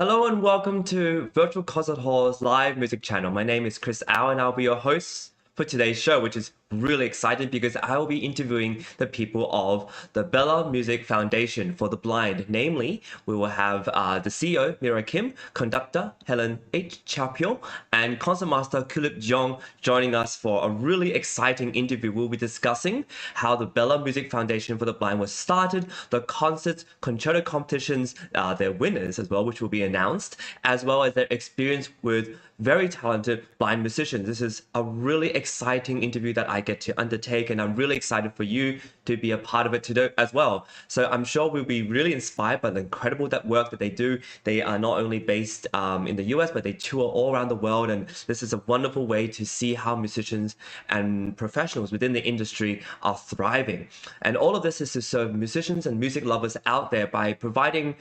Hello and welcome to Virtual Concert Hall's live music channel. My name is Chris Au and I'll be your host for today's show, which is really exciting because I will be interviewing the people of the Bella Music Foundation for the Blind. Namely, we will have the CEO Mira Kim, Conductor Helen H, Cha-Pyo, and Concertmaster Khullip Jeung joining us for a really exciting interview. We'll be discussing how the Bella Music Foundation for the Blind was started, the concerts, concerto competitions, their winners as well, which will be announced, as well as their experience with very talented blind musicians. This is a really exciting interview that I get to undertake, and I'm really excited for you to be a part of it today as well. So I'm sure we'll be really inspired by the incredible work that they do. They are not only based in the US, but they tour all around the world, and this is a wonderful way to see how musicians and professionals within the industry are thriving. And all of this is to serve musicians and music lovers out there by providing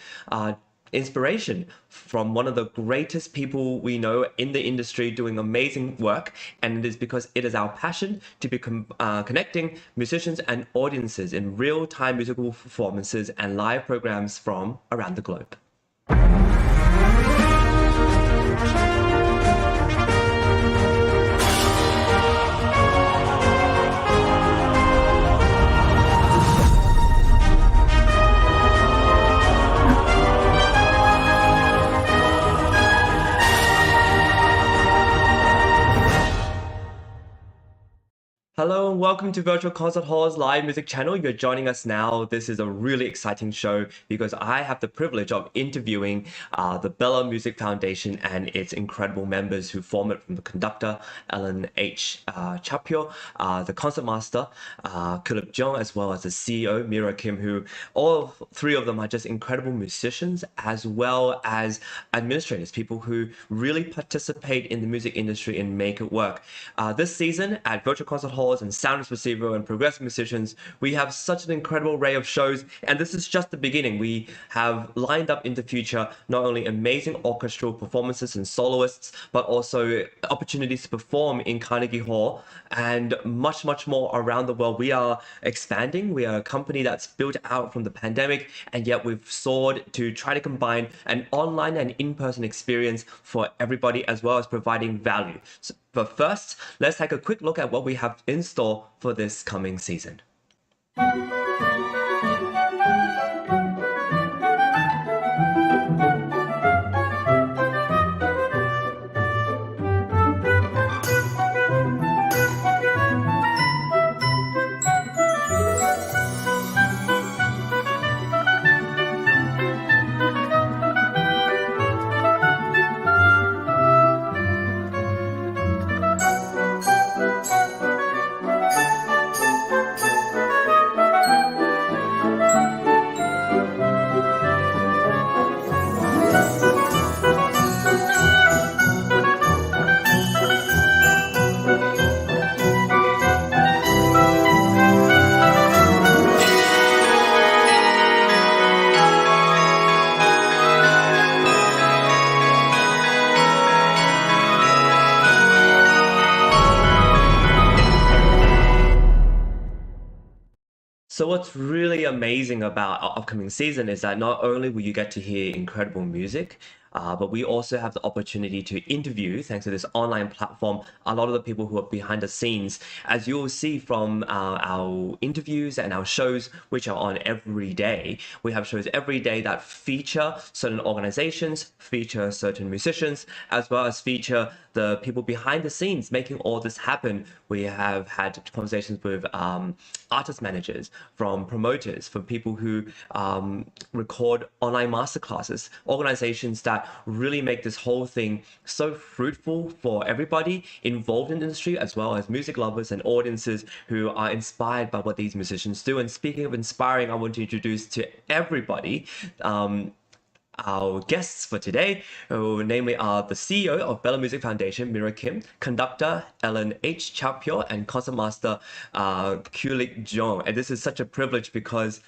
inspiration from one of the greatest people we know in the industry doing amazing work. And it is because it is our passion to be connecting musicians and audiences in real-time musical performances and live programs from around the globe. Hello and welcome to Virtual Concert Hall's live music channel. You're joining us now. This is a really exciting show because I have the privilege of interviewing the Bella Music Foundation and its incredible members who form it, from the conductor Helen H, Cha-Pyo, the concertmaster Khullip Jeung, as well as the CEO Mira Kim, who all three of them are just incredible musicians as well as administrators, people who really participate in the music industry and make it work. This season at Virtual Concert Hall and Sound Espressivo and progressive musicians, we have such an incredible array of shows, and this is just the beginning. We have lined up in the future not only amazing orchestral performances and soloists, but also opportunities to perform in Carnegie Hall and much more around the world. We are expanding. We are a company that's built out from the pandemic, and yet we've soared to try to combine an online and in-person experience for everybody, as well as providing value. But first, let's take a quick look at what we have in store for this coming season. So what's really amazing about our upcoming season is that not only will you get to hear incredible music, but we also have the opportunity to interview, thanks to this online platform, a lot of the people who are behind the scenes. As you'll see from our interviews and our shows, which are on every day, we have shows every day that feature certain organizations, feature certain musicians, as well as feature the people behind the scenes making all this happen. We have had conversations with artist managers, from promoters, from people who record online masterclasses, organizations that really make this whole thing so fruitful for everybody involved in the industry, as well as music lovers and audiences who are inspired by what these musicians do. And speaking of inspiring, I want to introduce to everybody our guests for today, who namely are the CEO of Bella Music Foundation, Mira Kim, conductor Helen H, Cha-Pyo, and concertmaster Khullip Jeung. And this is such a privilege because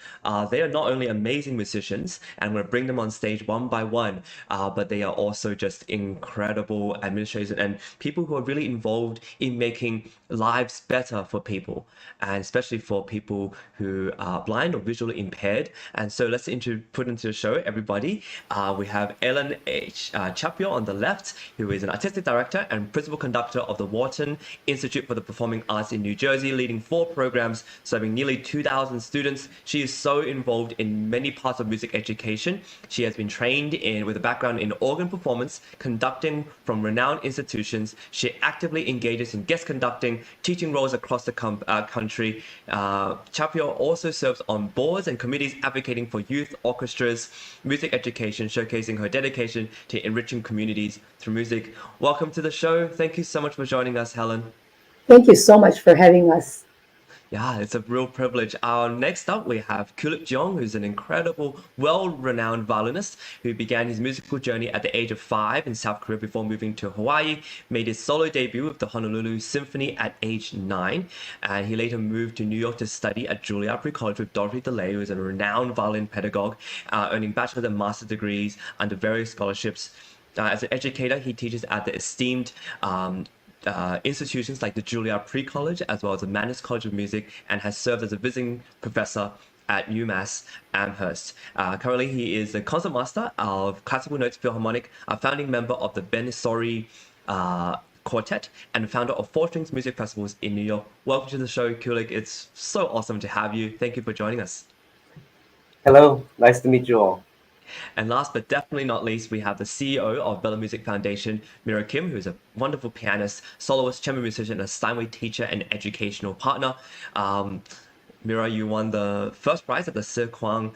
they are not only amazing musicians, and I'm going to bring them on stage one by one, but they are also just incredible administrators and people who are really involved in making lives better for people, and especially for people who are blind or visually impaired. And so let's put into the show, everybody. We have Helen H. Cha-Pyo on the left, who is an artistic director and principal conductor of the Wharton Institute for the Performing Arts in New Jersey, leading 4 programs serving nearly 2,000 students. She is so involved in many parts of music education. She has been trained with a background in organ performance, conducting from renowned institutions. She actively engages in guest conducting, teaching roles across the country. Cha-Pyo also serves on boards and committees advocating for youth orchestras, music education, showcasing her dedication to enriching communities through music. Welcome to the show. Thank you so much for joining us, Helen. Thank you so much for having us. Yeah, it's a real privilege. Next up, we have Khullip Jeung, who's an incredible, well-renowned violinist who began his musical journey at the age of 5 in South Korea before moving to Hawaii, made his solo debut with the Honolulu Symphony at age 9, and he later moved to New York to study at Juilliard Pre-College with Dorothy DeLay, who is a renowned violin pedagogue, earning bachelor's and master's degrees under various scholarships. As an educator, he teaches at the esteemed institutions like the Juilliard Pre-College as well as the Mannes College of Music, and has served as a visiting professor at UMass Amherst. Currently, he is the concertmaster of Classical Notes Philharmonic, a founding member of the Benisori Quartet, and founder of 4 Strings Music Festivals in New York. Welcome to the show, Khullip. It's so awesome to have you. Thank you for joining us. Hello, nice to meet you all. And last but definitely not least, we have the CEO of Bella Music Foundation, Mira Kim, who is a wonderful pianist, soloist, chamber musician, a Steinway teacher and educational partner. Mira, you won the first prize at the Se Kwang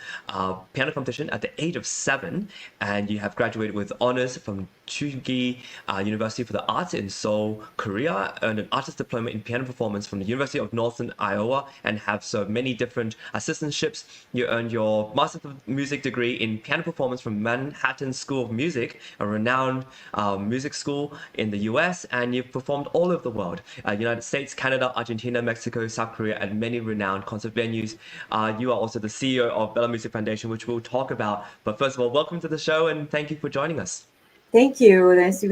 piano competition at the age of 7, and you have graduated with honors from Chuggi University for the Arts in Seoul, Korea, earned an artist diploma in piano performance from the University of Northern Iowa, and have served many different assistantships. You earned your Master of Music degree in piano performance from Manhattan School of Music, a renowned music school in the US, and you've performed all over the world, United States, Canada, Argentina, Mexico, South Korea, and many renowned concert venues. You are also the CEO of Bella Music Foundation, which we'll talk about. But first of all, welcome to the show, and thank you for joining us. Thank you. Nice to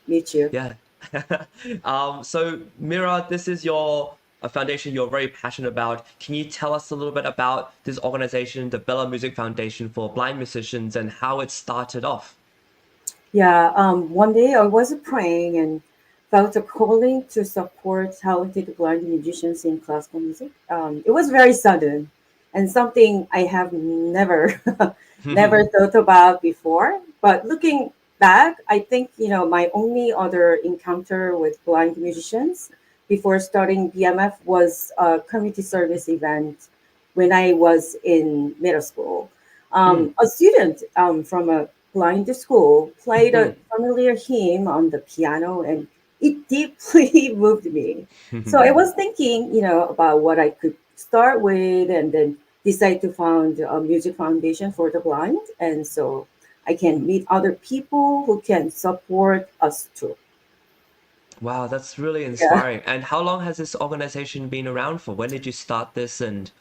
meet you. Yeah. So Mira, this is a foundation you're very passionate about. Can you tell us a little bit about this organization, the Bella Music Foundation for Blind Musicians, and how it started off? Yeah, one day I was praying and felt a calling to support talented blind musicians in classical music. It was very sudden and something I have never never thought about before. But looking back, I think my only other encounter with blind musicians before starting BMF was a community service event when I was in middle school. A student from a blind school played a familiar hymn on the piano, and it deeply moved me. So I was thinking, about what I could start with, and then decide to found a music foundation for the blind, and so I can meet other people who can support us too. Wow, that's really Yeah. inspiring. And how long has this organization been around for? When did you start this? And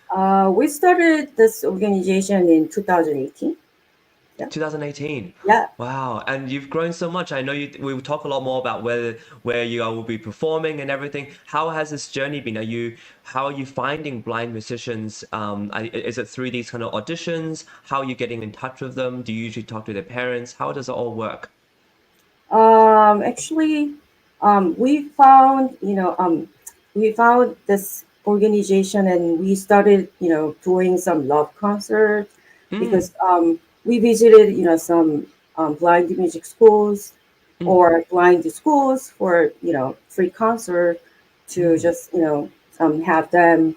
We started this organization in 2018. Yeah. 2018. Yeah. Wow, and you've grown so much. I know we will talk a lot more about where you will be performing and everything. How has this journey been? How are you finding blind musicians? Is it through these kind of auditions? How are you getting in touch with them? Do you usually talk to their parents? How does it all work? Actually, we found, we found this organization, and we started, doing some love concert Mm, because we visited, some blind music schools mm, or blind schools for, free concert to mm, just, have them,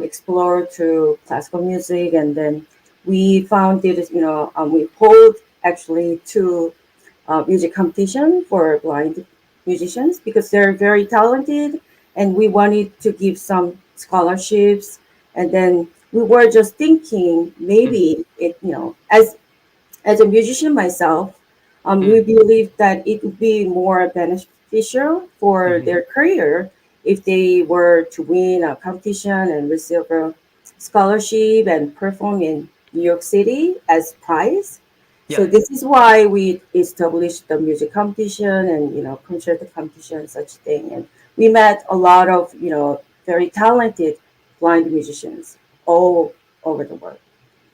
explore to classical music. And then we found it, we hold actually two music competition for blind musicians because they're very talented, and we wanted to give some scholarships. And then we were just thinking mm, maybe it, as a musician myself, we mm, believe that it would be more beneficial for mm. their career if they were to win a competition and receive a scholarship and perform in New York City as prize. So Yeah. this is why we established the music competition and concerto competition, such thing. And we met a lot of very talented blind musicians all over the world.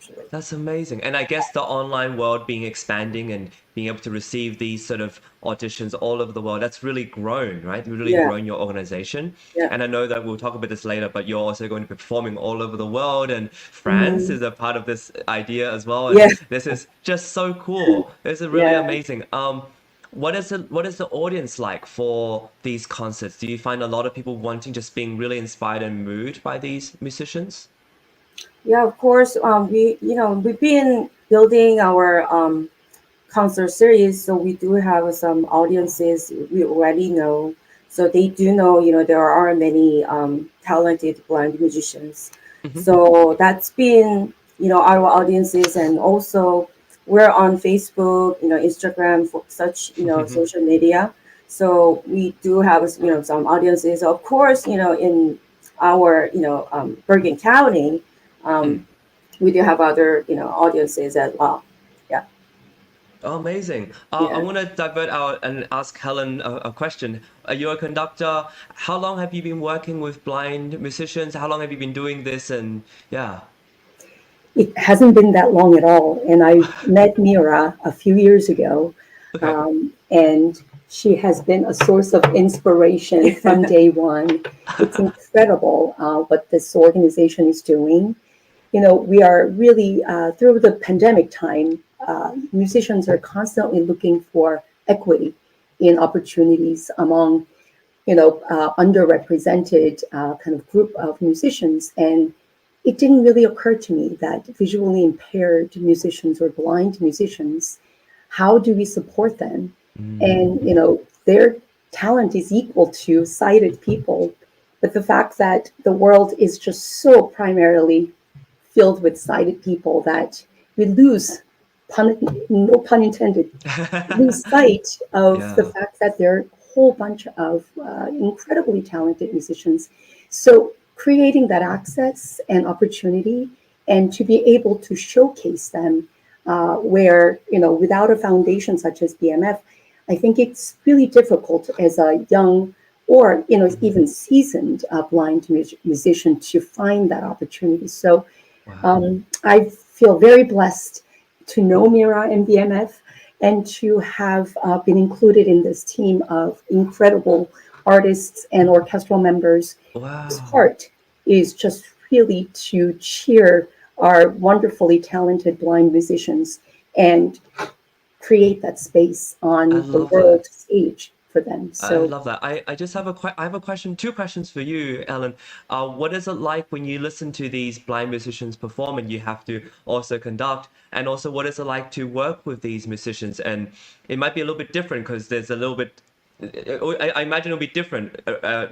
actually. That's amazing. And I guess the online world being expanding and being able to receive these sort of auditions all over the world, that's really grown, right? Really Yeah, grown your organization. yeah. And I know that we'll talk about this later, but you're also going to be performing all over the world, and France Hmm. is a part of this idea as well. And Yeah, this is just so cool. This is really yeah. amazing. What is the audience like for these concerts? Do you find a lot of people wanting, just being really inspired and moved by these musicians? Yeah, of course. We've been building our concert series, so we do have some audiences we already know. So they do know, there are many talented blind musicians. Hmm. So that's been, our audiences, and also we're on Facebook, Instagram, for such, social media. So we do have, some audiences. Of course, in our, Bergen County, um, we do have other, audiences as well. Yeah, Oh, amazing. I yeah. want to divert out and ask Helen a question. You're a conductor. How long have you been working with blind musicians? How long have you been doing this? And yeah. It hasn't been that long at all. And I met Mira a few years ago, Okay. and she has been a source of inspiration from day one. It's incredible what this organization is doing. We are really, through the pandemic time, musicians are constantly looking for equity in opportunities among, underrepresented kind of group of musicians. And it didn't really occur to me that visually impaired musicians or blind musicians, how do we support them? And, Mm. their talent is equal to sighted people. But the fact that the world is just so primarily filled with sighted people that we lose, no pun intended, lose sight of the Yeah. fact that there are a whole bunch of incredibly talented musicians. So creating that access and opportunity, and to be able to showcase them, where, without a foundation such as BMF, I think it's really difficult as a young or, even seasoned blind musician to find that opportunity. So Wow. I feel very blessed to know Mira and BMF, and to have been included in this team of incredible artists and orchestral members whose Wow. heart is just really to cheer our wonderfully talented blind musicians and create that space I on the love world that. stage for them. I So love that. I just have I have a question, two questions for you, Ellen. What is it like when you listen to these blind musicians perform and you have to also conduct? And also, what is it like to work with these musicians? And it might be a little bit different because there's a little bit. I imagine it'll be different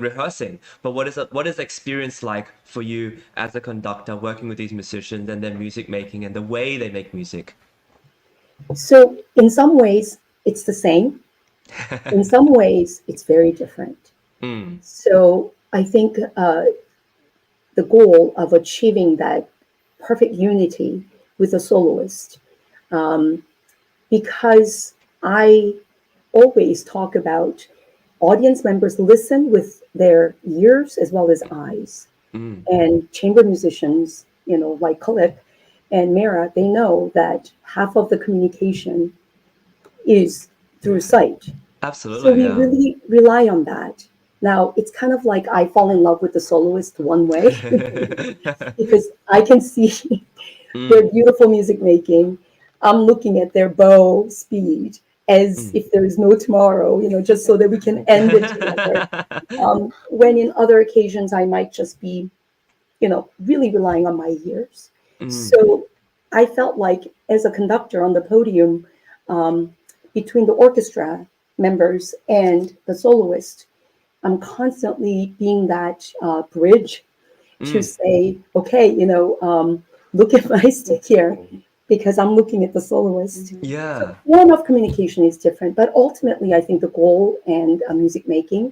rehearsing. But what is the experience like for you as a conductor working with these musicians and their music making and the way they make music? so in some ways it's the same. In some ways it's very different. Mm. So I think the goal of achieving that perfect unity with a soloist, um, because I always talk about audience members listen with their ears as well as eyes. Mm. And chamber musicians, like Khullip and Mira, they know that half of the communication is through sight. So Absolutely, we yeah. really rely on that. Now, it's kind of like I fall in love with the soloist one way because I can see their Mm. beautiful music making. I'm looking at their bow speed as Mm. if there is no tomorrow, just so that we can end it together. When in other occasions, I might just be, really relying on my ears. Mm. So I felt like as a conductor on the podium, um, between the orchestra members and the soloist, I'm constantly being that bridge to Mm. say, okay, look at my stick here, because I'm looking at the soloist. So Yeah. form of communication is different, but ultimately, I think the goal and music making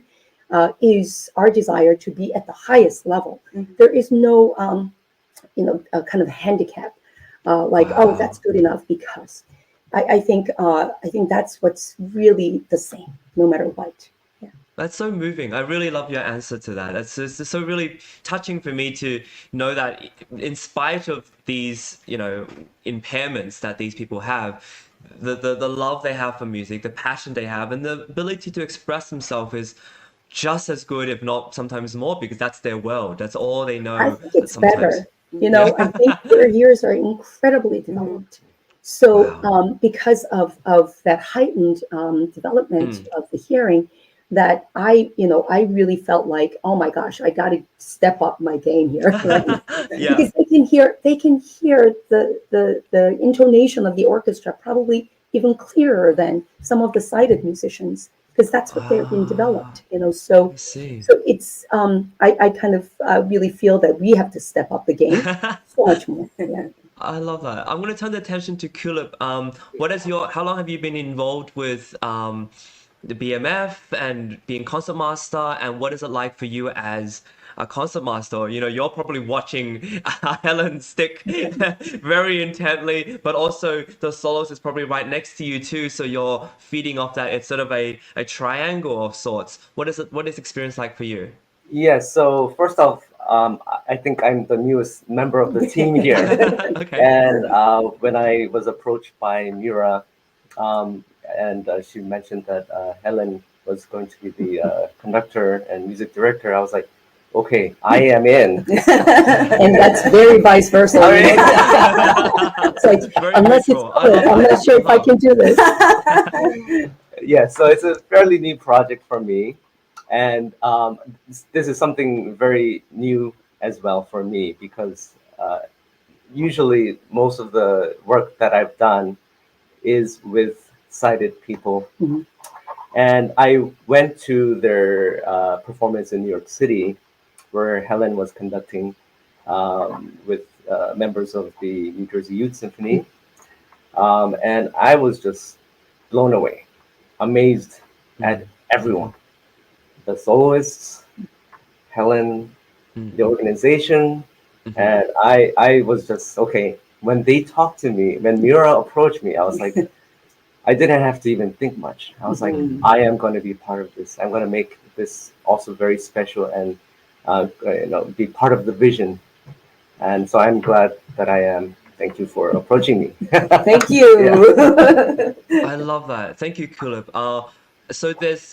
is our desire to be at the highest level. There is no, a kind of handicap, like, oh, that's Wow. good enough because. I think that's what's really the same, no matter what. Yeah. That's so moving. I really love your answer to that. It's so really touching for me to know that in spite of these, impairments that these people have, the love they have for music, the passion they have, and the ability to express themselves is just as good, if not sometimes more, because that's their world. That's all they I know think it's sometimes. better. I think their ears are incredibly developed. So, Wow. because of that heightened development Mm. of the hearing, that I really felt like, oh my gosh, I got to step up my game here, right? Yeah. Because they can hear the intonation of the orchestra probably even clearer than some of the sighted musicians, because that's what they're being Ah, developed. So I see. so it's I kind of really feel that we have to step up the game so much more. Yeah. I love that. I'm going to turn the attention to Khullip. How long have you been involved with the BMF and being concertmaster, and what is it like for you as a concertmaster? You're probably watching Helen stick very intently, but also the solos is probably right next to you too, so you're feeding off that. It's sort of a triangle of sorts. What is experience like for you? Yes, so first off, I think I'm the newest member of the team here. Okay. And when I was approached by Mira, and she mentioned that Helen was going to be the conductor and music director, I was like, okay, I am in. And that's very vice versa. I mean, It's like, Very unless it's mutual. I love good, I'm that. not sure if I can do this. yeah, so it's a fairly new project for me. And this is something very new as well for me because usually most of the work that I've done is with sighted people. Mhm. And I went to their performance in New York City where Helen was conducting with members of the New Jersey Youth Symphony. And I was just blown away, amazed at Mm. everyone, the soloists, Helen, the Mm. organization. Mhm. And I was just, okay, when they talked to me, when Mira approached me, I was like, I didn't have to even think much. I was like, Mm. I am going to be part of this. I'm going to make this also very special and be part of the vision. And so I'm glad that I am. Thank you for approaching me. Thank you. I love that. Thank you, Khullip. So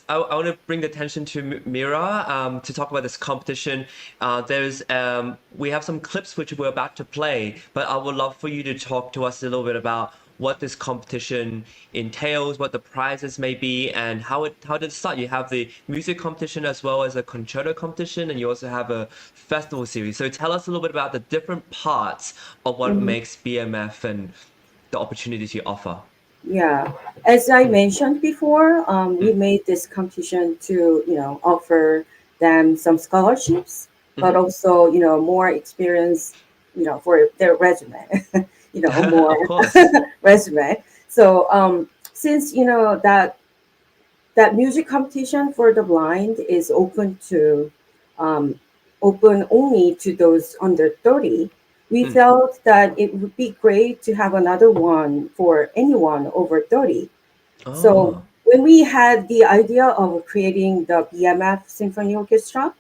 I want to bring the attention to Mira to talk about this competition. We have some clips which we're about to play, but I would love for you to talk to us a little bit about what this competition entails, what the prizes may be, and how did it start. You have the music competition as well as a concerto competition, and you also have a festival series. So tell us a little bit about the different parts of what makes BMF and the opportunities you offer. Yeah, as I mentioned before, we Mm. made this competition to offer them some scholarships, but Mhm. also more experience, for their resume, more Of course. resume. So since that music competition for the blind is um, open only to those under 30, we Mm. felt that it would be great to have another one for anyone over 30. So Oh. when we had the idea of creating the BMF Symphony Orchestra,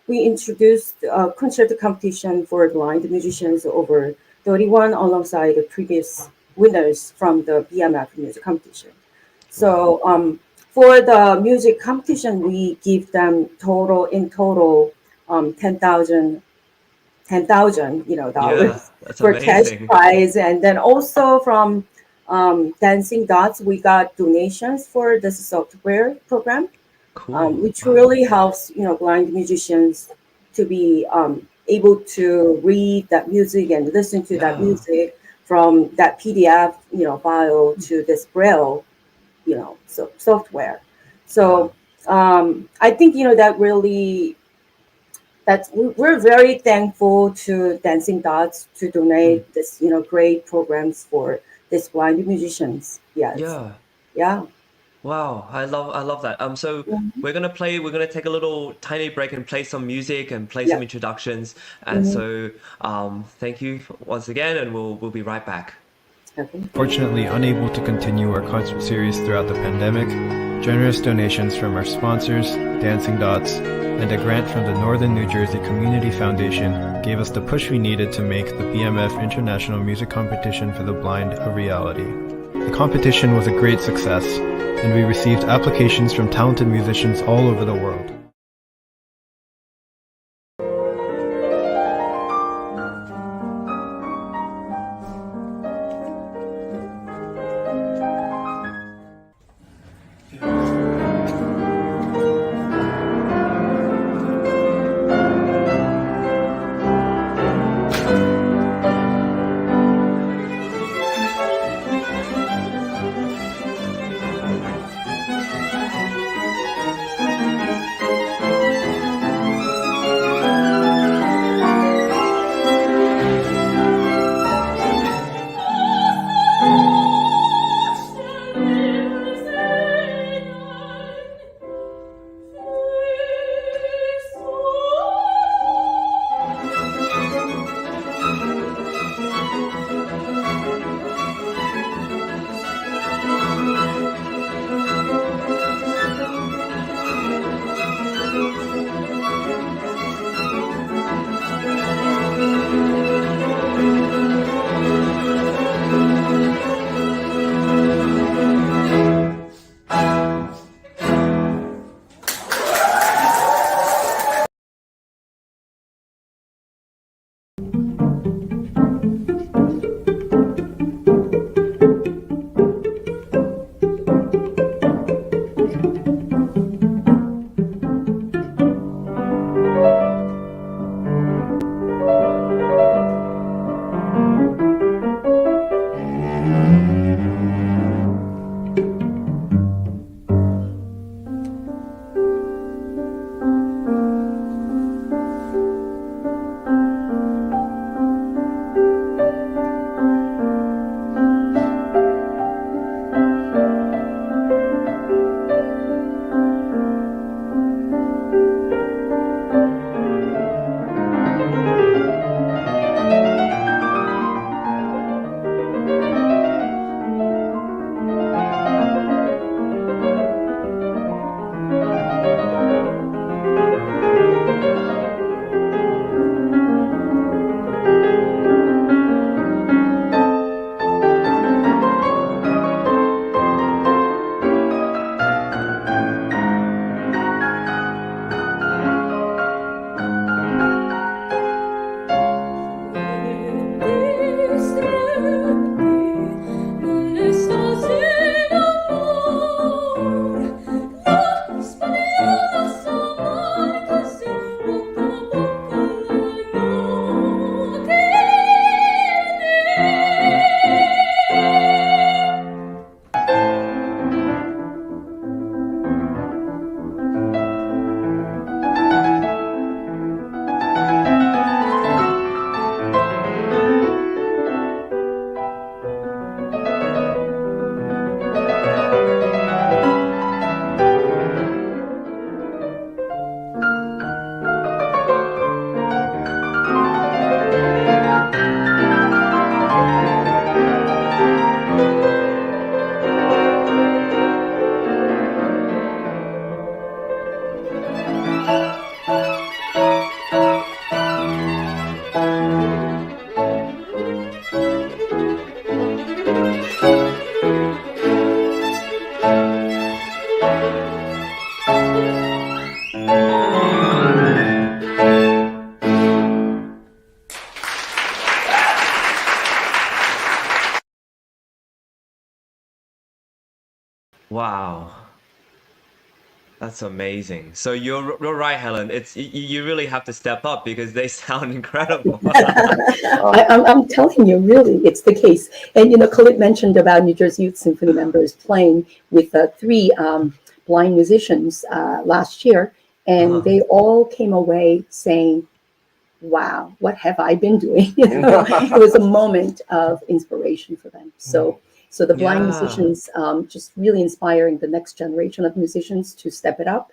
we introduced a concerto competition for blind musicians over 31 alongside the previous winners from the BMF music competition. Wow. So for the music competition, we give them total 10,000 Yeah, dollars that's for cash amazing. prize, and then also from Dancing Dots, we got donations for this software program, Cool. which Wow. really helps blind musicians to be able to read that music and listen to that Yeah. music from that PDF file to this Braille software. Yeah. So I think that really we're very thankful to Dancing Dots to Mm. donate this great programs for these blind musicians. Yes, Yeah. yeah. Wow. I love that. So Mhm. we're gonna take a little tiny break and play some music and play some Yeah. introductions. And Mhm. so thank you once again, and we'll be right back. Okay. Fortunately unable to continue our concert series throughout the pandemic, generous donations from our sponsors, Dancing Dots, and a grant from the Northern New Jersey Community Foundation gave us the push we needed to make the BMF International Music Competition for the Blind a reality. The competition was a great success, and we received applications from talented musicians all over the world. Wow. That's amazing. So you're right, Helen. You really have to step up because they sound incredible. I'm telling you, really, it's the case. And Khullip mentioned about New Jersey Youth Symphony members playing with three blind musicians last year, and they all came away saying, "Wow, what have I been doing?" It was a moment of inspiration for them. So the blind musicians just really inspiring the next generation of musicians to step it up.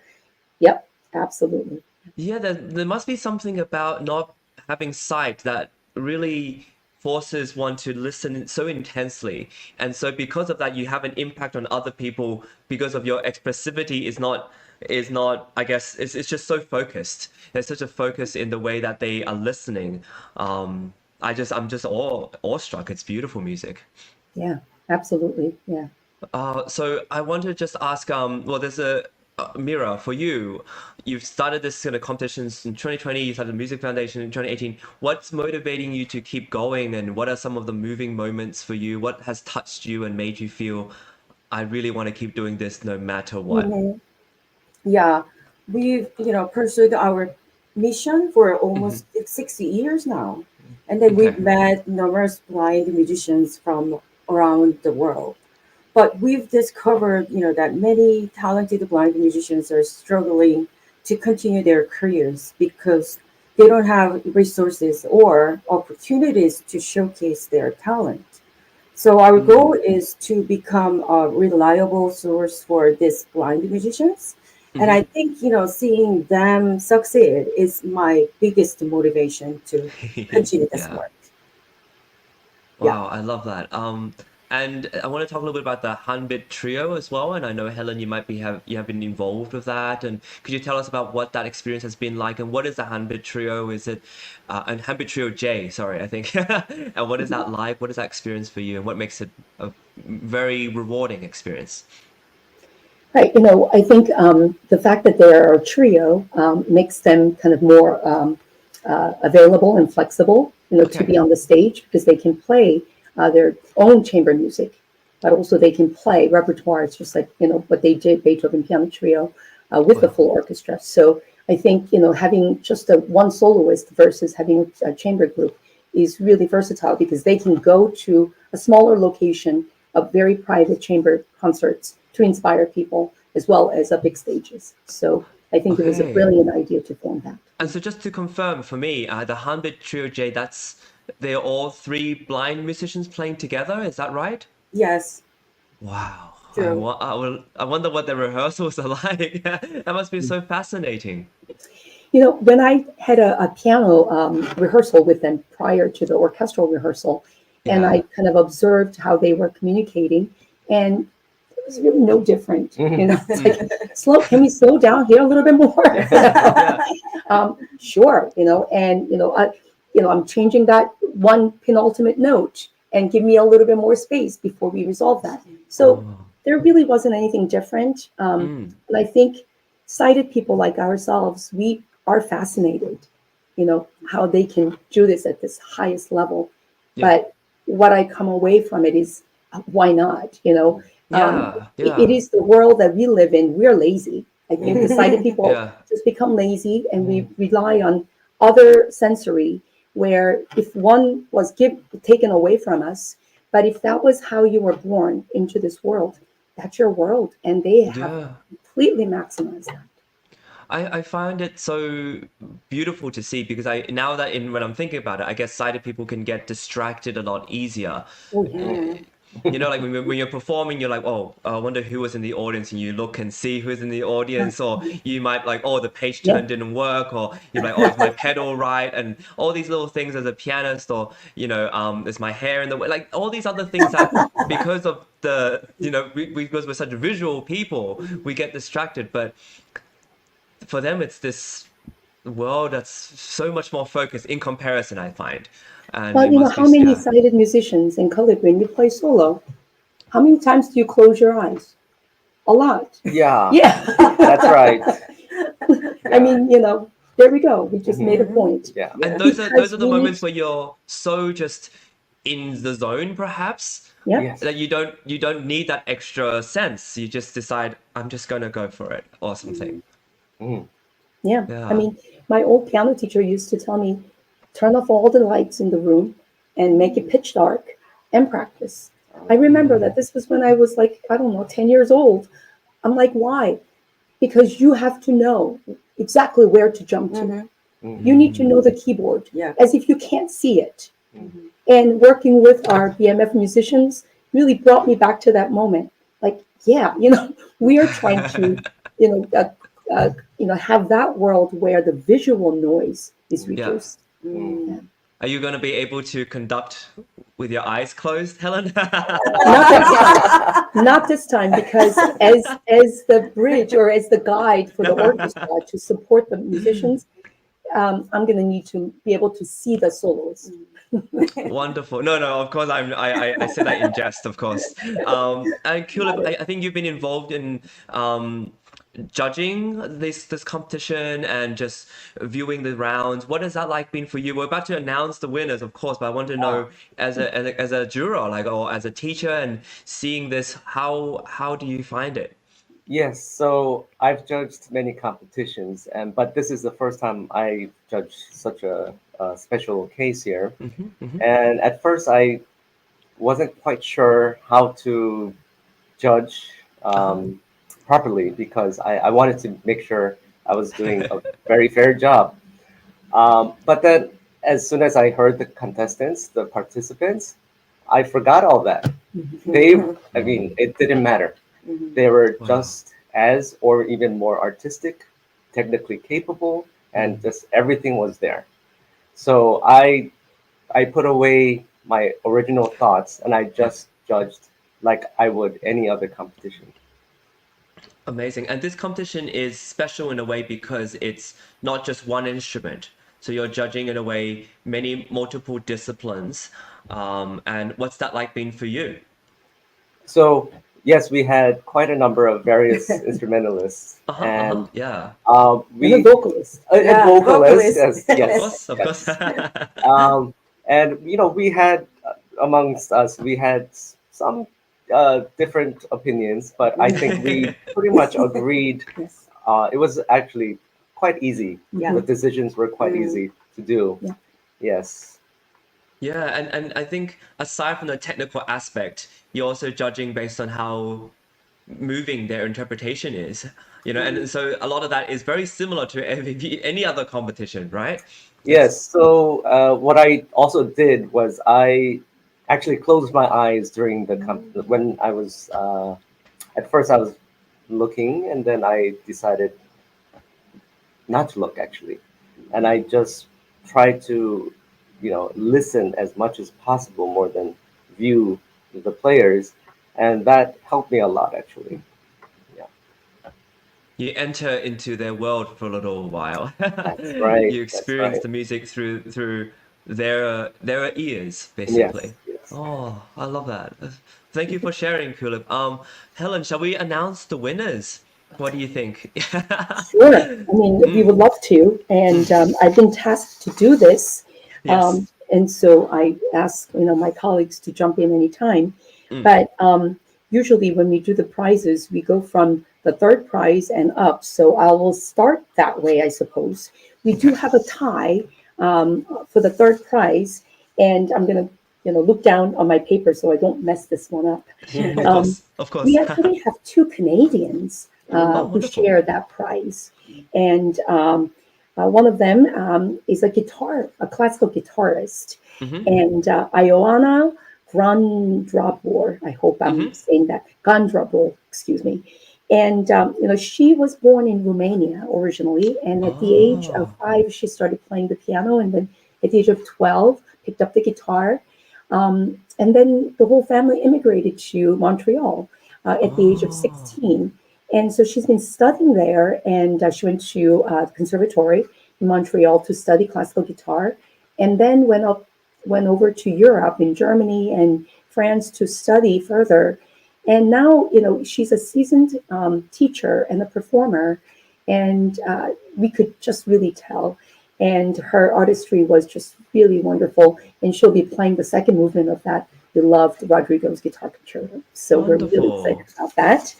Yep, absolutely. Yeah, there must be something about not having sight that really forces one to listen so intensely, and so because of that, you have an impact on other people because of your expressivity is not, I guess, it's just so focused. There's such a focus in the way that they are listening. I'm just awestruck. It's beautiful music. Yeah, absolutely. Yeah. So I want to just ask, well, there's a Mira, for you, you've started this kind of competitions in 2020, you started the Music Foundation in 2018. What's motivating you to keep going, and what are some of the moving moments for you? What has touched you and made you feel, I really want to keep doing this no matter what? Mhm. Yeah, we've pursued our mission for almost 60 years now, and then Okay. we've met numerous blind musicians from around the world. But we've discovered, that many talented blind musicians are struggling to continue their careers because they don't have resources or opportunities to showcase their talent. So our goal is to become a reliable source for these blind musicians. And I think, seeing them succeed is my biggest motivation to continue this Yeah. work. Yeah. Wow, I love that. And I want to talk a little bit about the Hanbit Trio as well. And I know, Helen, you have been involved with that. And could you tell us about what that experience has been like? And what is the Hanbit Trio? Is it and Hanbit Trio J? Sorry, I think. And what is that like? What is that experience for you? And what makes it a very rewarding experience? Right. I think the fact that they're a trio makes them kind of more available and flexible, to Okay. be on the stage, because they can play their own chamber music, but also they can play repertoires, just like, what they did, Beethoven Piano Trio, with the Wow. full orchestra. So I think, having just one soloist versus having a chamber group is really versatile, because they can go to a smaller location of very private chamber concerts to inspire people, as well as big stages. So I think it was a Okay. brilliant idea to form that. And so just to confirm for me, the Hanbit Trio J, they're all three blind musicians playing together, is that right? Yes. Wow. True. I wonder what the rehearsals are like. That must be so fascinating. When I had a piano rehearsal with them prior to the orchestral rehearsal, and I Yeah. kind of observed how they were communicating, and it was really no different. It's like, can we slow down here a little bit more? Yeah. Sure, I'm changing that one penultimate note, and give me a little bit more space before we resolve that. So Oh. there really wasn't anything different. And I think sighted people like ourselves, we are fascinated, how they can do this at this highest level. Yeah. But what I come away from it is, why not? Yeah. It is the world that we live in. We're lazy. I think the sighted people Yeah. just become lazy, and we rely on other sensory, where if one was taken away from us, but if that was how you were born into this world, that's your world, and they have Yeah. completely maximized that. I find it so beautiful to see, because when I'm thinking about it, I guess sighted people can get distracted a lot easier. Oh, yeah. Like when you're performing, you're like, oh, I wonder who was in the audience, and you look and see who's in the audience, or you might like, oh, the page Yeah. turn didn't work, or you're like, oh, is my pedal right, and all these little things as a pianist, or is my hair in the way, like all these other things that because of because we're such visual people, we get distracted, but for them it's this world that's so much more focused in comparison, I find. And Well, it must be, how many yeah. sighted musicians in Khullip, when you play solo, how many times do you close your eyes? A lot. Yeah, Yeah. that's right. I mean, there we go. We just made a point. Yeah. And Because those are the we need moments where you're so just in the zone, perhaps, Yeah. Yes. that you don't need that extra sense. You just decide, I'm just gonna go for it, or something. Mhm. Yeah. Yeah. I mean, my old piano teacher used to tell me, turn off all the lights in the room and make it pitch dark and practice. I remember that this was when I was like, I don't know, 10 years old. I'm like, why? Because you have to know exactly where to jump to. You need to know the keyboard, Yeah. as if you can't see it. And working with our BMF musicians really brought me back to that moment. Like, yeah, we are trying to, have that world where the visual noise is Yeah. reduced. Yeah. Are you going to be able to conduct with your eyes closed, Helen? Not this time, because as the bridge or as the guide for the orchestra to support the musicians, I'm going to need to be able to see the soloists. Wonderful. No, of course, I said that in jest, of course. And Khullip, I think you've been involved in judging this competition and just viewing the rounds. What has that like been for you? We're about to announce the winners, of course, but I want to know as a juror, like, or as a teacher, and seeing this, how do you find it? Yes, so I've judged many competitions, but this is the first time I judged such a special case here. And at first, I wasn't quite sure how to judge properly, because I wanted to make sure I was doing a very fair job. But then, as soon as I heard the contestants, the participants, I forgot all that. I mean, it didn't matter. They were just as or even more artistic, technically capable, and just everything was there. So I put away my original thoughts, and I just judged like I would any other competition. Amazing. And this competition is special in a way because it's not just one instrument. So you're judging in a way multiple disciplines. And what's that like been for you? So yes, we had quite a number of various instrumentalists, and we vocalists. Vocalists, yes, of course. And we had amongst us, we had some different opinions, but I think we pretty much agreed. It was actually quite easy. The decisions were quite easy to do. Yes. Yeah, and I think aside from the technical aspect, you're also judging based on how moving their interpretation is, and so a lot of that is very similar to any other competition, right? Yes. So what I also did was I actually closed my eyes during when I was at first I was looking, and then I decided not to look, actually, and I just tried to listen as much as possible more than view the players, and that helped me a lot, actually. You enter into their world for a little while. That's right. You experience the music through their ears, basically. Yes. Oh, I love that. Thank you for sharing, Khullip. Helen, shall we announce the winners? What do you think? Sure. I mean, we would love to, and I've been tasked to do this. Yes. And so I ask, my colleagues to jump in anytime. But usually when we do the prizes, we go from the third prize and up. So I will start that way, I suppose. We do have a tie for the third prize, and I'm going to, look down on my paper so I don't mess this one up. Of course. We actually have two Canadians who share that prize, and one of them is a classical guitarist, and Ioana Gandrabor. I hope I'm saying that. Gandrabor, excuse me. And she was born in Romania originally, and at the age of 5, she started playing the piano, and then at the age of 12, picked up the guitar, and then the whole family immigrated to Montreal at the age of 16. And so she's been studying there, and she went to the conservatory in Montreal to study classical guitar, and then went over to Europe, in Germany and France, to study further. And now, she's a seasoned teacher and a performer, and we could just really tell. And her artistry was just really wonderful, and she'll be playing the second movement of that beloved Rodrigo's Guitar Concerto. So we're really excited about that.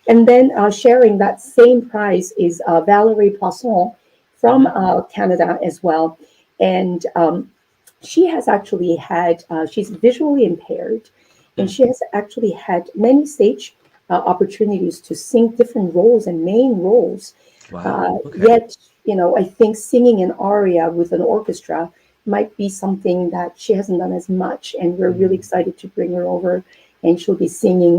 And then sharing that same prize is Valerie Poisson from Canada as well. And she has actually had, she's visually impaired, and she has actually had many stage opportunities to sing different roles and main roles. Wow. Yet, I think singing an aria with an orchestra might be something that she hasn't done as much. And we're really excited to bring her over, and she'll be singing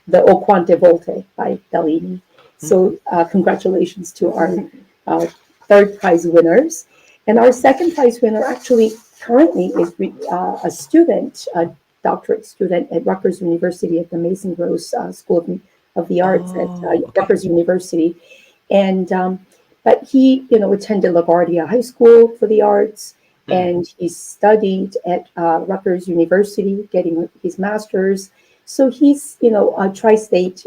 the O Quante Volte by Bellini. So congratulations to our third prize winners. And our second prize winner actually currently is a student, a doctorate student at Rutgers University at the Mason Gross School of the Arts at Rutgers University. And but he, attended LaGuardia High School for the Arts, and he studied at Rutgers University, getting his master's. So he's, a tri-state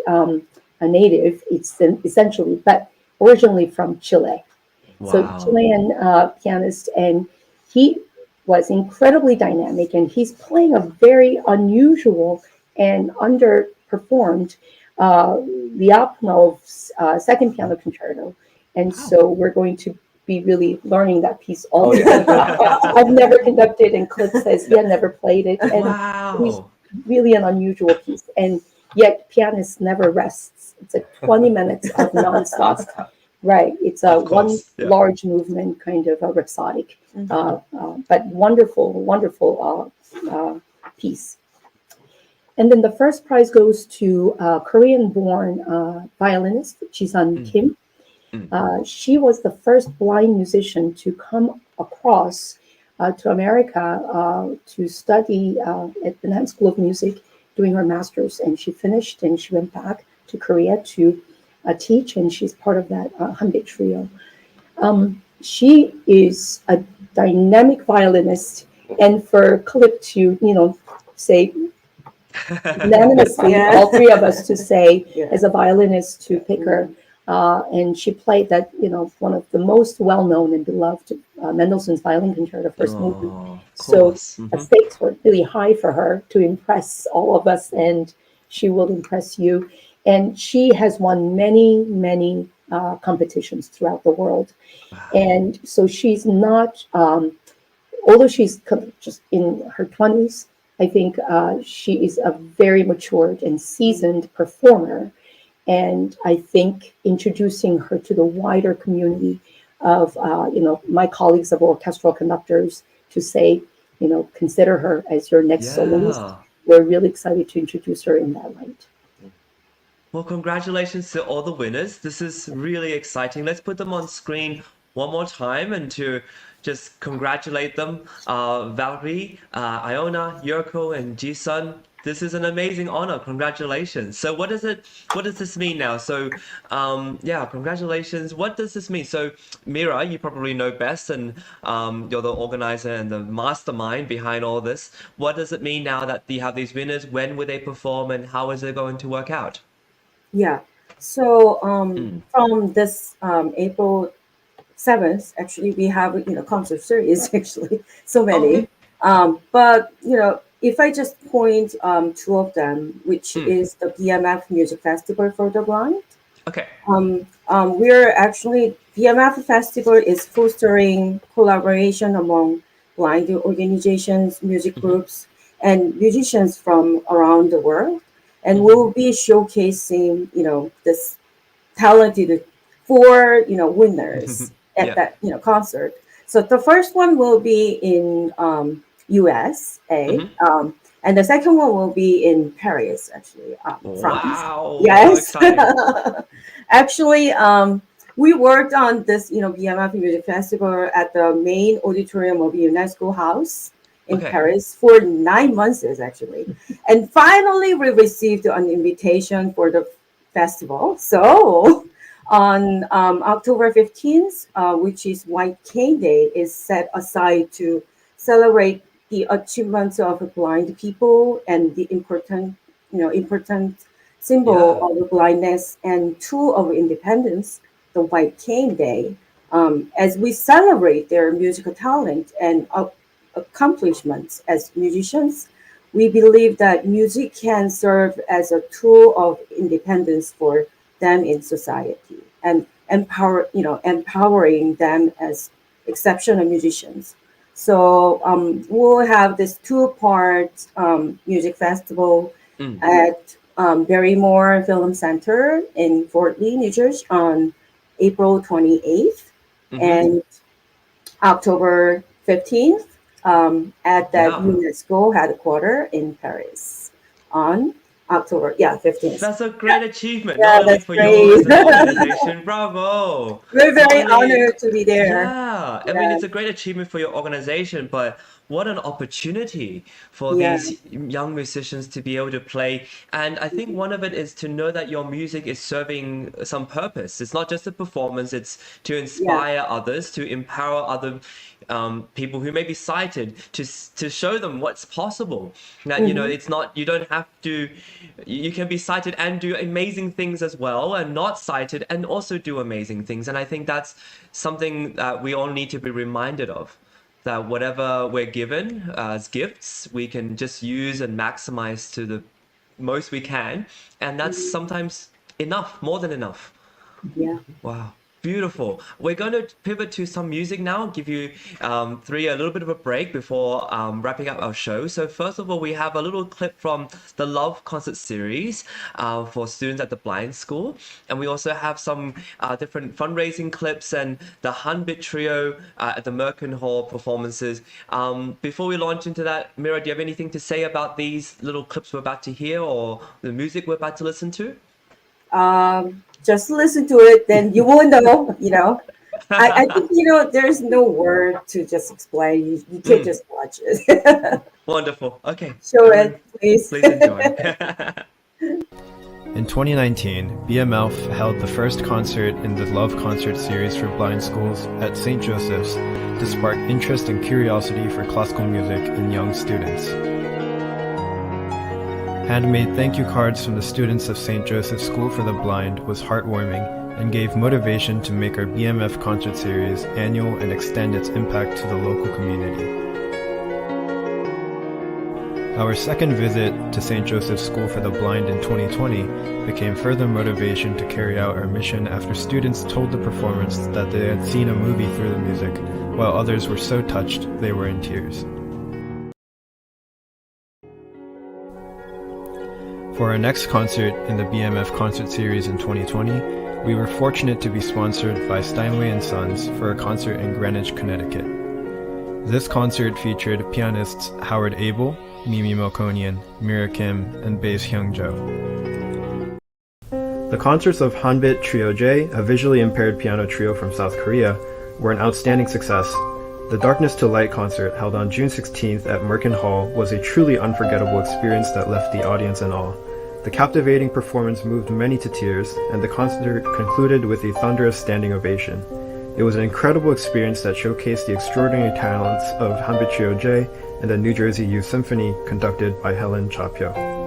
a native, essentially, but originally from Chile. Wow. So Chilean pianist, and he was incredibly dynamic, and he's playing a very unusual and underperformed Lyapunov's second piano concerto. And so we're going to be really learning that piece all the time. I've never conducted, and Khullip says he had never played it. And it's really an unusual piece. And yet pianist never rests. It's 20 minutes of nonstop. Right. It's a large movement, kind of a rhapsodic, but wonderful piece. And then the first prize goes to a Korean-born violinist, Ji-sun Kim. She was the first blind musician to come across to America to study at the National School of Music, doing her master's, and she finished, and she went back to Korea to teach, and she's part of that Hanbit trio. She is a dynamic violinist, and for Khullip to, say unanimously, all three of us to say, as a violinist, to pick her. And she played that, one of the most well-known and beloved Mendelssohn's Violin Concerto, first movement. So the stakes were really high for her to impress all of us, and she will impress you. And she has won many, many competitions throughout the world. And so she's not, although she's just in her 20s, I think she is a very matured and seasoned performer. And I think introducing her to the wider community of, my colleagues of orchestral conductors to say, consider her as your next soloist. We're really excited to introduce her in that light. Well, congratulations to all the winners. This is really exciting. Let's put them on screen one more time and to just congratulate them. Valerie, Iona, Yurko, and Ji-sun. This is an amazing honor. Congratulations. So what does this mean now? So congratulations. What does this mean? So Mira, you probably know best, and you're the organizer and the mastermind behind all this. What does it mean now that you have these winners? When will they perform, and how is it going to work out? Yeah. So from this April 7th, actually, we have concert series. Actually, so many. But if I just point two of them, which is the BMF Music Festival for the Blind. Okay. We're actually, BMF Festival is fostering collaboration among blind organizations, music groups, and musicians from around the world. And we'll be showcasing, this talented four, winners at that, concert. So the first one will be in USA, and the second one will be in Paris, actually, France. Wow! Yes. Actually, we worked on this, BMF Music Festival at the main auditorium of UNESCO House in Paris for 9 months, actually. And finally, we received an invitation for the festival. So on October 15th, which is White Cane Day, is set aside to celebrate the achievements of blind people and the important symbol of blindness and tool of independence, the White Cane Day, as we celebrate their musical talent and accomplishments as musicians. We believe that music can serve as a tool of independence for them in society and empowering them as exceptional musicians. So we'll have this 2-part music festival at Barrymore Film Center in Fort Lee, New Jersey on April 28th and October 15th at the UNESCO headquarters in Paris on October 15th. That's a great achievement, not only for yours as an organization. Bravo! We're very honored to be there. Yeah, I mean, it's a great achievement for your organization, but what an opportunity for Yeah. these young musicians to be able to play. And I think one of it is to know that your music is serving some purpose. It's not just a performance, it's to inspire others, to empower other people who may be sighted, to show them what's possible. That, you know, it's not, you don't have to, you can be sighted and do amazing things as well, and not sighted and also do amazing things. And I think that's something that we all need to be reminded of. That whatever we're given as gifts, we can just use and maximize to the most we can. And that's sometimes enough, more than enough. Yeah. Wow. Beautiful. We're going to pivot to some music now, give you three a little bit of a break before wrapping up our show. So first of all, we have a little clip from the Love concert series for students at the Blind School. And we also have some different fundraising clips and the Hanbit Trio at the Merkin Hall performances. Before we launch into that, Mira, do you have anything to say about these little clips we're about to hear or the music we're about to listen to? Just listen to it, then you will know, you know. I think, you know, there's no word to just explain. You can just watch it. Wonderful. Okay. Show it, please. Please enjoy. In 2019, BMF held the first concert in the Love concert series for blind schools at St. Joseph's to spark interest and curiosity for classical music in young students. Handmade thank you cards from the students of St. Joseph's School for the Blind was heartwarming and gave motivation to make our BMF concert series annual and extend its impact to the local community. Our second visit to St. Joseph's School for the Blind in 2020 became further motivation to carry out our mission after students told the performance that they had seen a movie through the music, while others were so touched they were in tears. For our next concert in the BMF concert series in 2020, we were fortunate to be sponsored by Steinway & Sons for a concert in Greenwich, Connecticut. This concert featured pianists Howard Abel, Mimi Melkonian, Mira Kim, and bass Hyung Jo. The concerts of Hanbit Trio J, a visually impaired piano trio from South Korea, were an outstanding success. The Darkness to Light concert, held on June 16th at Merkin Hall, was a truly unforgettable experience that left the audience in awe. The captivating performance moved many to tears, and the concert concluded with a thunderous standing ovation. It was an incredible experience that showcased the extraordinary talents of Hanbit Trio J and the New Jersey Youth Symphony, conducted by Helen Cha-Pyo.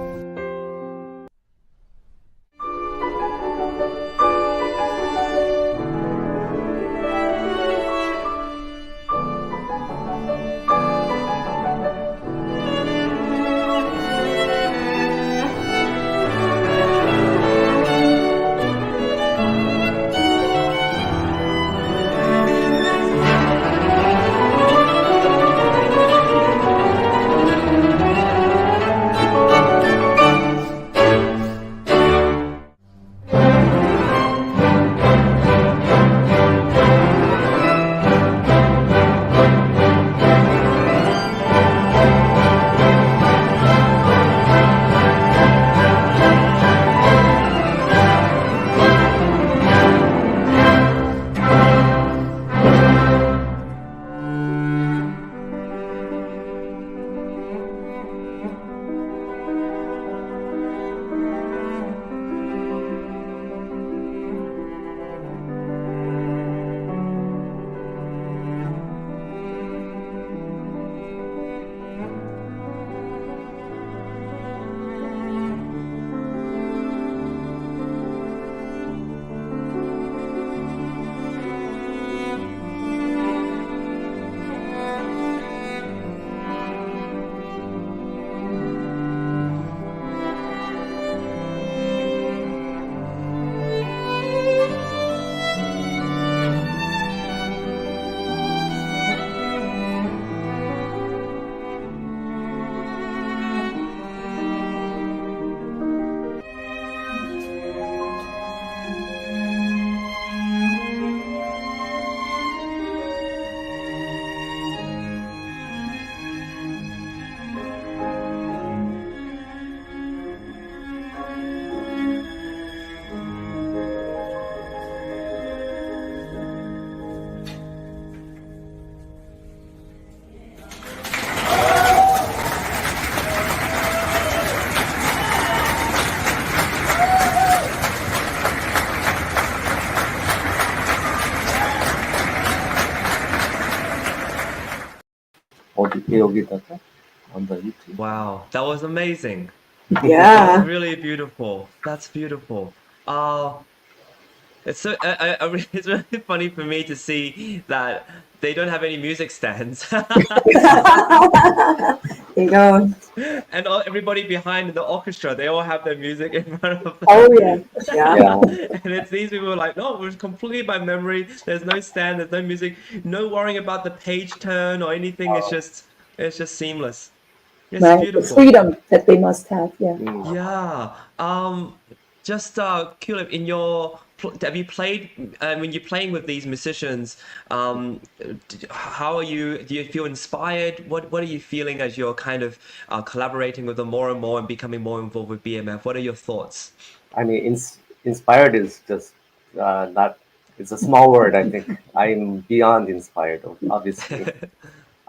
여기다가 on the YouTube. Wow, that was amazing. Yeah. That's really beautiful. That's beautiful. It's so it's really funny for me to see that they don't have any music stands. They don't. And everybody behind in the orchestra, they all have their music in front of them. Oh yeah. Yeah. Yeah. And it's these people like, no, it was completely by memory. There's no stand, there's no music, no worrying about the page turn or anything. It's just seamless. It's Right. The beautiful. freedom that they must have. Yeah. Yeah. Just Khullip, in your have you played when you're playing with these musicians? How are you? Do you feel inspired? What are you feeling as you're kind of collaborating with them more and more and becoming more involved with BMF? What are your thoughts? I mean, inspired is just not. It's a small word. I think I'm beyond inspired, obviously.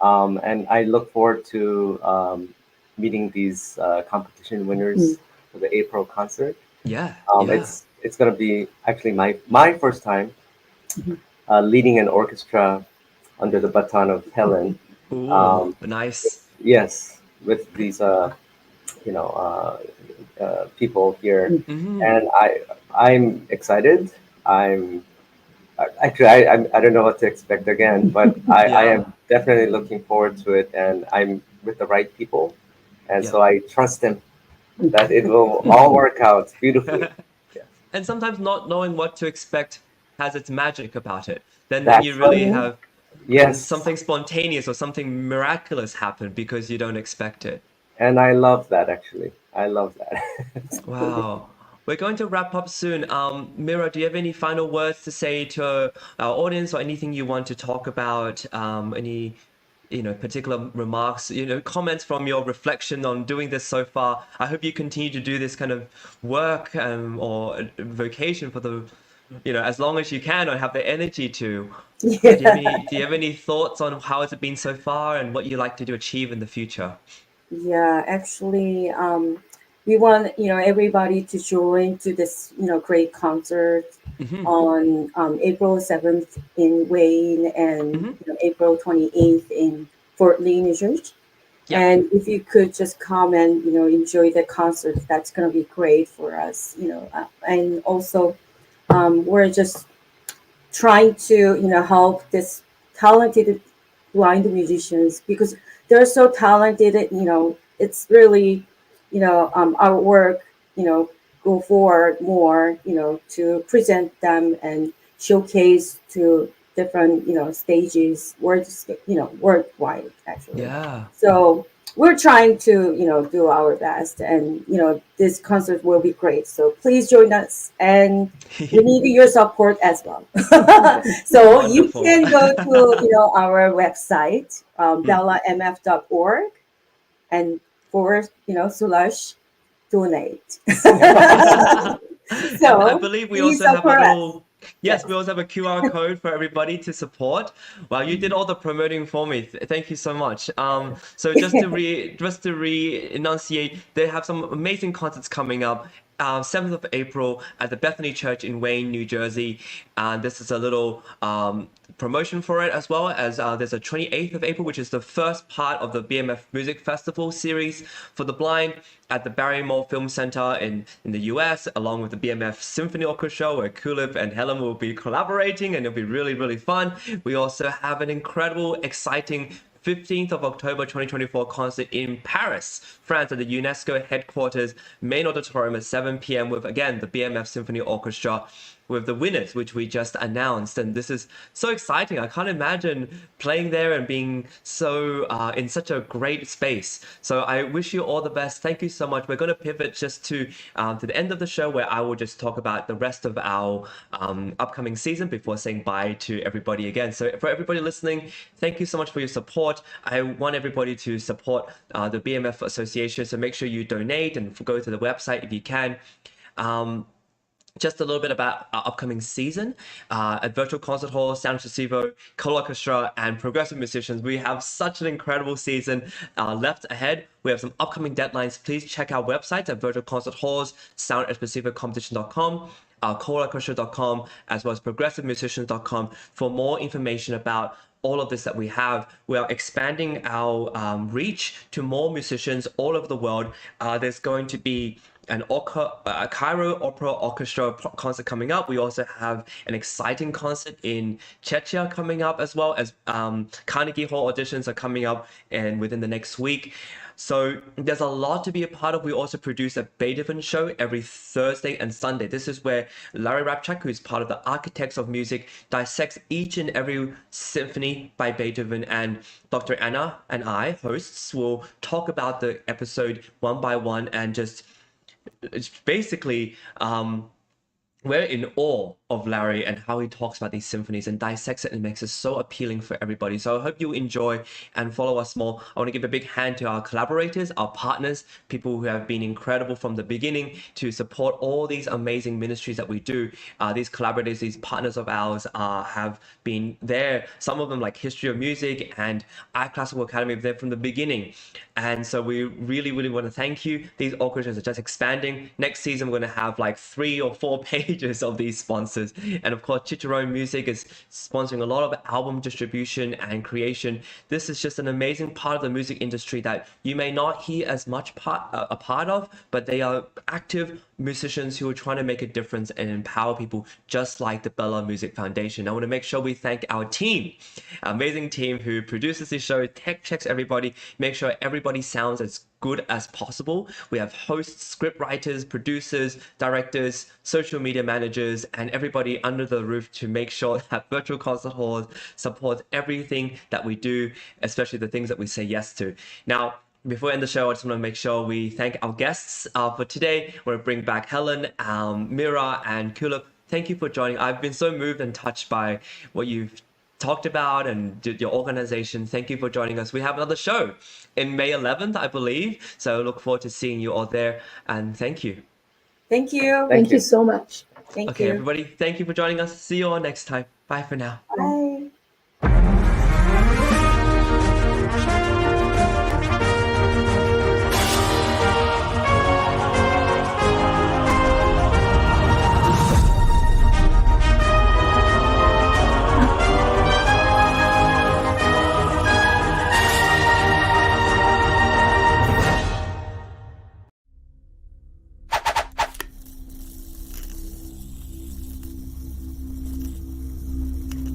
And I look forward to meeting these competition winners for the April concert. Yeah. It's gonna be actually my first time leading an orchestra under the baton of Helen. Ooh, nice. Yes, with these people here, and I'm excited. Actually, I don't know what to expect again, but I am definitely looking forward to it, and I'm with the right people, and so I trust them that it will all work out beautifully. And sometimes not knowing what to expect has its magic about it. Then That's you really right. have something spontaneous or something miraculous happen because you don't expect it. And I love that, actually. I love that. Wow. We're going to wrap up soon. Mira, do you have any final words to say to our audience or anything you want to talk about? Any particular remarks, comments from your reflection on doing this so far? I hope you continue to do this kind of work or vocation for the, as long as you can or have the energy to. Yeah. Do you have any thoughts on how it's been so far and what you like to achieve in the future? Yeah, actually, we want everybody to join to this great concert on April 7th in Wayne and April 28th in Fort Lee, New Jersey. Yeah. And if you could just come and enjoy the concert, that's gonna be great for us. And also we're just trying to help this talented blind musicians because they're so talented. It's really our work go forward more to present them and showcase to different stages worldwide actually. Yeah. So we're trying to do our best, and this concert will be great, so please join us, and we need your support as well. So Wonderful. you can go to our website bellamf.org and /donate. So I believe we please also have a support us. little. Yes, we also have a QR code for everybody to support. Wow, you did all the promoting for me. Thank you so much. So just to re-enunciate, they have some amazing concerts coming up. 7th of April at the Bethany Church in Wayne, New Jersey. And this is a little promotion for it, as well as there's a 28th of April, which is the first part of the BMF Music Festival series for the blind at the Barrymore Film Center in the US, along with the BMF Symphony Orchestra, where Khullip and Helen will be collaborating, and it'll be really, really fun. We also have an incredible, exciting 15th of October 2024 concert in Paris, France, at the UNESCO headquarters main auditorium at 7 p.m. with, again, the BMF Symphony Orchestra, with the winners, which we just announced. And this is so exciting. I can't imagine playing there and being so in such a great space. So I wish you all the best. Thank you so much. We're going to pivot just to the end of the show, where I will just talk about the rest of our upcoming season before saying bye to everybody again. So for everybody listening, thank you so much for your support. I want everybody to support the BMF Association. So make sure you donate and go to the website if you can. Just a little bit about our upcoming season. At Virtual Concert Hall, Sound Espressivo, Orchestra, and Progressive Musicians, we have such an incredible season left ahead. We have some upcoming deadlines. Please check our website at Virtual Concert Halls, soundespressivocompetition.com. choreorchestra.com, as well as progressivemusicians.com for more information about all of this that we have. We are expanding our reach to more musicians all over the world. There's going to be a Cairo Opera Orchestra concert coming up. We also have an exciting concert in Czechia coming up, as well as Carnegie Hall auditions are coming up and within the next week. So there's a lot to be a part of. We also produce a Beethoven show every Thursday and Sunday. This is where Larry Rabchak, who is part of the Architects of Music, dissects each and every symphony by Beethoven, and Dr. Anna and I, hosts, will talk about the episode one by one, and just it's basically we're in awe of Larry and how he talks about these symphonies and dissects it and makes it so appealing for everybody. So I hope you enjoy and follow us more. I want to give a big hand to our collaborators, our partners, people who have been incredible from the beginning to support all these amazing ministries that we do. These collaborators, these partners of ours have been there. Some of them, like History of Music and Art Classical Academy, there from the beginning. And so we really, really want to thank you. These orchestras are just expanding. Next season, we're going to have like 3 or 4 pages of these sponsors. And of course, Chicharron Music is sponsoring a lot of album distribution and creation. This is just an amazing part of the music industry that you may not hear as much a part of, but they are active musicians who are trying to make a difference and empower people, just like the Bella Music Foundation. I want to make sure we thank our team, our amazing team who produces this show, tech checks everybody, make sure everybody sounds as good as possible. We have hosts, script writers, producers, directors, social media managers, and everybody under the roof to make sure that Virtual Concert Halls supports everything that we do, especially the things that we say yes to. Now, before we end the show, I just want to make sure we thank our guests for today. We're going to bring back Helen, Mira, and Khullip. Thank you for joining. I've been so moved and touched by what you've talked about and your organization. Thank you for joining us. We have another show in May 11th, I believe. So I look forward to seeing you all there. And thank you. Thank you. Thank you so much. Thank Okay, you. everybody, thank you for joining us. See you all next time. Bye for now. Bye.